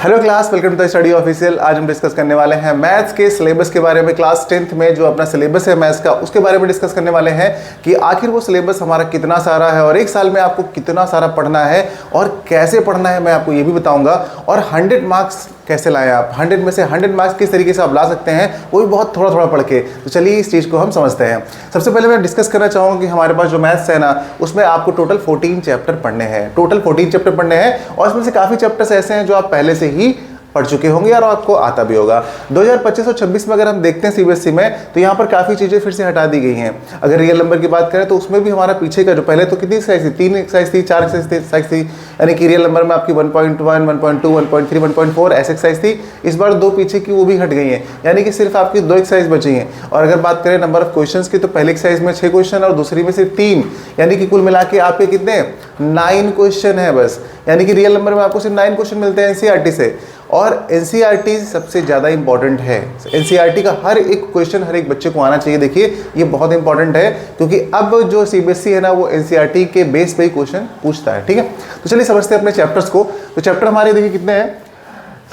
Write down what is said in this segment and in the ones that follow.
Hello class, welcome to study official. आज हम discuss करने वाले हैं मैथ्स के सिलेबस के बारे में। क्लास 10th में जो अपना सिलेबस है मैथ्स का, उसके बारे में डिस्कस करने वाले हैं कि आखिर वो सिलेबस हमारा कितना सारा है और एक साल में आपको कितना सारा पढ़ना है और कैसे पढ़ना है, मैं आपको ये भी बताऊंगा। और 100 मार्क्स कैसे लाएं आप, 100 में से 100 मार्क्स किस तरीके से आप ला सकते हैं, वो भी बहुत थोड़ा थोड़ा पढ़ के। तो चलिए इस चीज़ को हम समझते हैं। सबसे पहले मैं डिस्कस करना चाहूँगा कि हमारे पास जो मैथ्स है ना, उसमें आपको टोटल 14 चैप्टर पढ़ने हैं। टोटल 14 चैप्टर पढ़ने हैं और इसमें से काफ़ी चैप्टर्स ऐसे हैं जो आप पहले से ही पढ़ चुके होंगे और आपको आता भी होगा। 2025 और 26 में अगर हम देखते हैं सीबीएसई में, तो यहाँ पर काफ़ी चीज़ें फिर से हटा दी गई हैं। अगर रियल नंबर की बात करें तो उसमें भी हमारा पीछे का जो पहले तो कितनी एक्सरसाइज थी, 3 एक्सरसाइज थी, 4 एक्सरसाइज थी, यानी कि रियल नंबर में आपकी 1.1, 1.2, 1.3, 1.4 ऐसे एक्सरसाइज थी। इस बार 2 पीछे की वो भी हट गई हैं, यानी कि सिर्फ आपकी 2 एक्सरसाइज बची हैं। और अगर बात करें नंबर ऑफ क्वेश्चंस की, तो पहले एक्सरसाइज में 6 क्वेश्चन और दूसरी में सिर्फ 3, यानी कि कुल मिला के आपके कितने 9 क्वेश्चन है बस। यानी कि रियल नंबर में आपको सिर्फ 9 क्वेश्चन मिलते हैं एनसीईआरटी से। और एनसीईआरटी सबसे ज़्यादा इंपॉर्टेंट है। एनसीईआरटी का हर एक क्वेश्चन हर एक बच्चे को आना चाहिए। देखिए ये बहुत इंपॉर्टेंट है, क्योंकि अब जो सीबीएसई है ना, वो एनसीईआरटी के बेस पे ही क्वेश्चन पूछता है। ठीक है, तो चलिए समझते हैं अपने चैप्टर्स को। तो चैप्टर हमारे देखिए कितने हैं।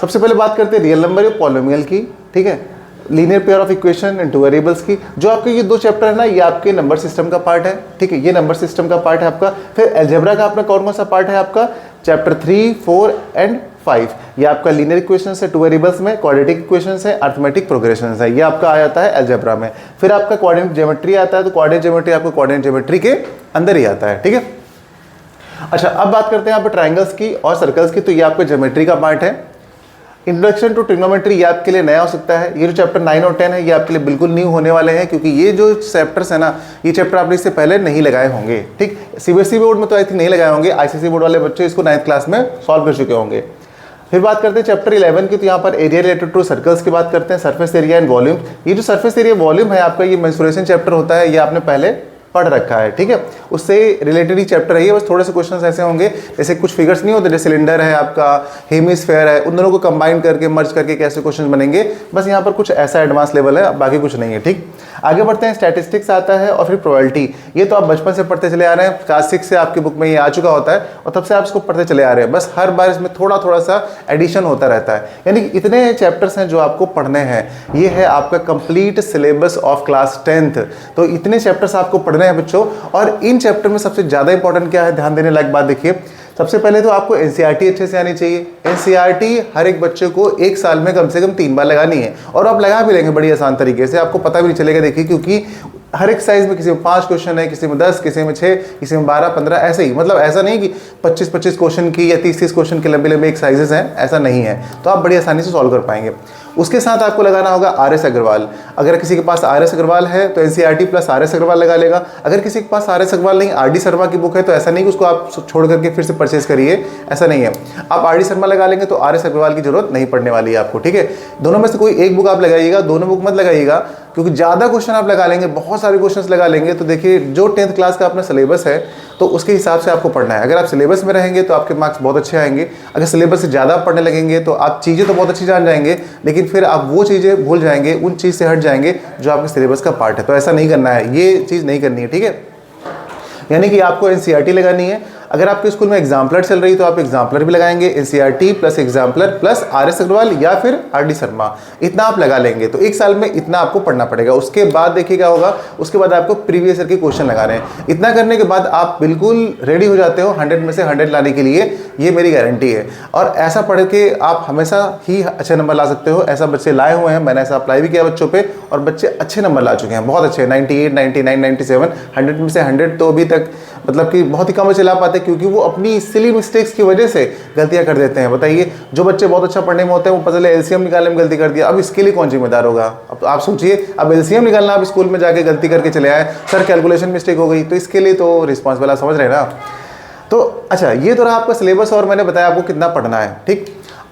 सबसे पहले बात करते हैं रियल नंबर और पॉलिनोमियल की। ठीक है, linear pair of equation and two variables की। जो आपके ये 2 चैप्टर है ना, ये आपके नंबर सिस्टम का पार्ट है। ठीक है, ये नंबर सिस्टम का पार्ट है आपका। फिर अलजेब्रा का अपना कौन सा पार्ट है आपका, चैप्टर 3, 4 एंड 5। ये आपका लीनियर इक्वेशंस है, टू वेरिएबल्स में क्वाड्रेटिक इक्वेशंस है, अरिथमेटिक प्रोग्रेशंस है। ये आपका आ जाता है अलजेब्रा में। फिर आपका कोऑर्डिनेट ज्योमेट्री आता है, तो कोऑर्डिनेट ज्योमेट्री आपको कोऑर्डिनेट ज्योमेट्री के अंदर ही आता है। ठीक है, अच्छा अब बात करते हैं यहाँ पे ट्राइंगल्स की और सर्कल्स की। तो ये आपका ज्योमेट्री का पार्ट है। इंट्रोडक्शन टू ट्रिग्नोमेट्री ये आपके लिए नया हो सकता है। ये जो चैप्टर 9 और 10 है, ये आपके लिए बिल्कुल न्यू होने वाले हैं, क्योंकि ये जो चैप्टर्स है ना, ये चैप्टर आपने इससे पहले नहीं लगाए होंगे। ठीक, सीबीएसई बोर्ड में तो आई थिंक नहीं लगाए होंगे, आईसीएसई बोर्ड वाले बच्चे इसको 9th क्लास में सॉल्व कर चुके होंगे। फिर बात करते हैं चैप्टर 11 की। तो यहाँ पर एरिया रिलेटेड टू सर्कल्स की बात करते हैं, सरफेस एरिया एंड वॉल्यूम। ये जो सरफेस एरिया वॉल्यूम है आपका, ये मेंसुरेशन चैप्टर होता है, ये आपने पहले पढ़ रखा है। ठीक है, उससे रिलेटेड ही चैप्टर है ये। बस थोड़े से क्वेश्चंस ऐसे होंगे, जैसे कुछ फिगर्स नहीं होते, जैसे सिलेंडर है आपका, हेमिस्फेयर है, उन दोनों को कंबाइन करके मर्ज करके कैसे क्वेश्चंस बनेंगे। बस यहाँ पर कुछ ऐसा एडवांस लेवल है, बाकी कुछ नहीं है। ठीक, आगे बढ़ते हैं। स्टैटिस्टिक्स आता है और फिर प्रोबेबिलिटी। ये तो आप बचपन से पढ़ते चले आ रहे हैं, क्लास 6 से आपकी बुक में ये आ चुका होता है और तब से आप इसको पढ़ते चले आ रहे हैं। बस हर बार इसमें थोड़ा थोड़ा सा एडिशन होता रहता है, यानी कि इतने चैप्टर्स हैं जो आपको पढ़ने हैं। ये है आपका complete syllabus of class 10th। तो इतने चैप्टर्स आपको पढ़ने हैं बच्चों। और इन चैप्टर में सबसे ज़्यादा इंपॉर्टेंट क्या है, ध्यान देने लायक बात देखिए। सबसे पहले तो आपको एनसीईआरटी अच्छे से आनी चाहिए। एनसीईआरटी हर एक बच्चे को एक साल में कम से कम 3 बार लगानी है, और आप लगा भी लेंगे बड़ी आसान तरीके से, आपको पता भी नहीं चलेगा। देखिए, क्योंकि हर एक साइज में किसी में 5 क्वेश्चन है, किसी में 10, किसी में 6, किसी में 12, 15, ऐसे ही। मतलब ऐसा नहीं कि 25-25 क्वेश्चन की या 30-30 क्वेश्चन के लंबे लंबे एक साइजेस हैं, ऐसा नहीं है। तो आप बड़ी आसानी से सॉल्व कर पाएंगे। उसके साथ आपको लगाना होगा आर एस अग्रवाल। अगर किसी के पास आर एस अग्रवाल है तो NCERT plus R S Agarwal लगा लेगा। अगर किसी के पास आर एस अग्रवाल नहीं, आर डी शर्मा की बुक है, तो ऐसा नहीं कि उसको आप छोड़ करके फिर से परचेज करिए, ऐसा नहीं है। आप आर डी शर्मा लगा लेंगे तो आर एस अग्रवाल की जरूरत नहीं पड़ने वाली है आपको। ठीक है, दोनों में से कोई एक बुक आप लगाइएगा, दोनों बुक मत लगाइएगा, क्योंकि ज़्यादा क्वेश्चन आप लगा लेंगे, बहुत सारे क्वेश्चंस लगा लेंगे। तो देखिए, जो 10th क्लास का अपना सिलेबस है, तो उसके हिसाब से आपको पढ़ना है। अगर आप सिलेबस में रहेंगे तो आपके मार्क्स बहुत अच्छे आएंगे। अगर सिलेबस से ज़्यादा पढ़ने लगेंगे तो आप चीज़ें तो बहुत अच्छी जान जाएंगे, लेकिन फिर आप वो चीज़ें भूल जाएंगे, उन चीज़ से हट जाएंगे जो आपके सिलेबस का पार्ट है। तो ऐसा नहीं करना है, ये चीज़ नहीं करनी है। ठीक है, यानी कि आपको एनसीईआरटी लगानी है। अगर आपके स्कूल में एग्जाम्पलर चल रही है तो आप एग्जाम्पलर भी लगाएंगे, NCERT plus exemplar plus R S Agarwal या फिर आर डी शर्मा, इतना आप लगा लेंगे। तो एक साल में इतना आपको पढ़ना पड़ेगा। उसके बाद देखिए क्या होगा, उसके बाद आपको प्रीवियस ईयर के क्वेश्चन लगाने हैं। इतना करने के बाद आप बिल्कुल रेडी हो जाते हो 100 में से 100 लाने के लिए, ये मेरी गारंटी है। और ऐसा पढ़ के आप हमेशा ही अच्छे नंबर ला सकते हो। ऐसा बच्चे लाए हुए हैं, मैंने ऐसा अप्लाई भी किया बच्चों पे, और बच्चे अच्छे नंबर ला चुके हैं, बहुत अच्छे, 98, 99, 97, 100 में से 100 तो अभी तक मतलब कि बहुत ही कम बच्चे ला पाते, क्योंकि वो अपनी सिली मिस्टेक्स की वजह से गलतियां कर देते हैं। बताइए, जो बच्चे बहुत अच्छा पढ़ने में होते हैं, वो पता चले एलसीएम निकालने में गलती कर दिया, अब इसके लिए कौन जिम्मेदार होगा। अब आप सोचिए, अब एलसीएम निकालना, आप स्कूल में जाके गलती करके चले आए, सर कैलकुलेशन मिस्टेक हो गई, तो इसके लिए तो रिस्पॉन्सिबल, समझ रहे हैं ना। तो अच्छा, ये तो रहा आपका सिलेबस और मैंने बताया आपको कितना पढ़ना है। ठीक,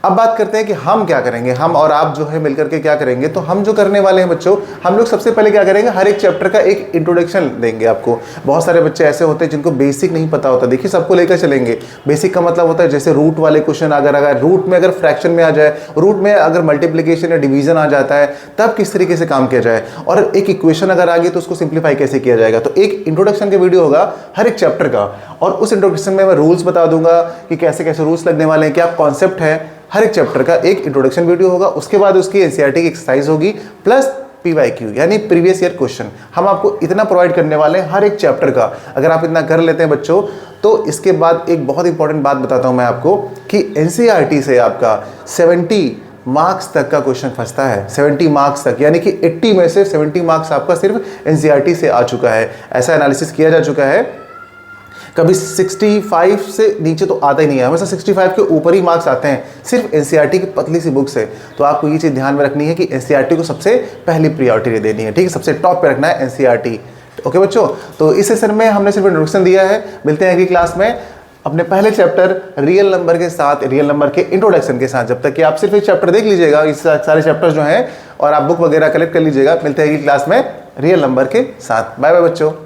अब बात करते हैं कि हम क्या करेंगे। हम और आप जो है मिलकर के क्या करेंगे। तो हम जो करने वाले हैं बच्चों, हम लोग सबसे पहले क्या करेंगे, हर एक चैप्टर का एक इंट्रोडक्शन देंगे आपको। बहुत सारे बच्चे ऐसे होते हैं जिनको बेसिक नहीं पता होता। देखिए, सबको लेकर चलेंगे। बेसिक का मतलब होता है जैसे रूट वाले क्वेश्चन, अगर रूट में अगर फ्रैक्शन में आ जाए, रूट में अगर मल्टीप्लिकेशन या डिवीजन आ जाता है, तब किस तरीके से काम किया जाए, और एक इक्वेशन अगर आ गई तो उसको सिंप्लीफाई कैसे किया जाएगा। तो एक इंट्रोडक्शन का वीडियो होगा हर एक चैप्टर का, और उस इंट्रोडक्शन में मैं रूल्स बता दूंगा कि कैसे कैसे रूल्स लगने वाले हैं, क्या कॉन्सेप्ट है, हर एक चैप्टर का एक इंट्रोडक्शन वीडियो होगा, उसके बाद उसकी एनसीईआरटी की एक्सरसाइज होगी प्लस पीवाईक्यू यानी प्रीवियस ईयर क्वेश्चन। हम आपको इतना प्रोवाइड करने वाले हैं हर एक चैप्टर का। अगर आप इतना कर लेते हैं बच्चों, तो इसके बाद एक बहुत इंपॉर्टेंट बात बताता हूं मैं आपको कि एनसीईआरटी से आपका 70 मार्क्स तक का क्वेश्चन फंसता है। 70 मार्क्स तक, यानी कि 80 में से 70 मार्क्स आपका सिर्फ एनसीईआरटी से आ चुका है। ऐसा एनालिसिस किया जा चुका है। कभी 65 से नीचे तो आता ही नहीं है, हमेशा 65 के ऊपर ही मार्क्स आते हैं सिर्फ एनसीईआरटी की पतली सी बुक से। तो आपको ये चीज़ ध्यान में रखनी है कि एनसीईआरटी को सबसे पहली प्रायोरिटी देनी है, ठीक है, सबसे टॉप पे रखना है एनसीईआरटी। ओके बच्चों, तो इस सेशन में हमने सिर्फ इंट्रोडक्शन दिया है। मिलते हैं अगली क्लास में अपने पहले चैप्टर रियल नंबर के साथ, रियल नंबर के इंट्रोडक्शन के साथ। जब तक कि आप सिर्फ एक चैप्टर देख लीजिएगा, इस सारे चैप्टर्स जो हैं, और आप बुक वगैरह कलेक्ट कर लीजिएगा। मिलते हैं अगली क्लास में रियल नंबर के साथ। बाय बाय बच्चों।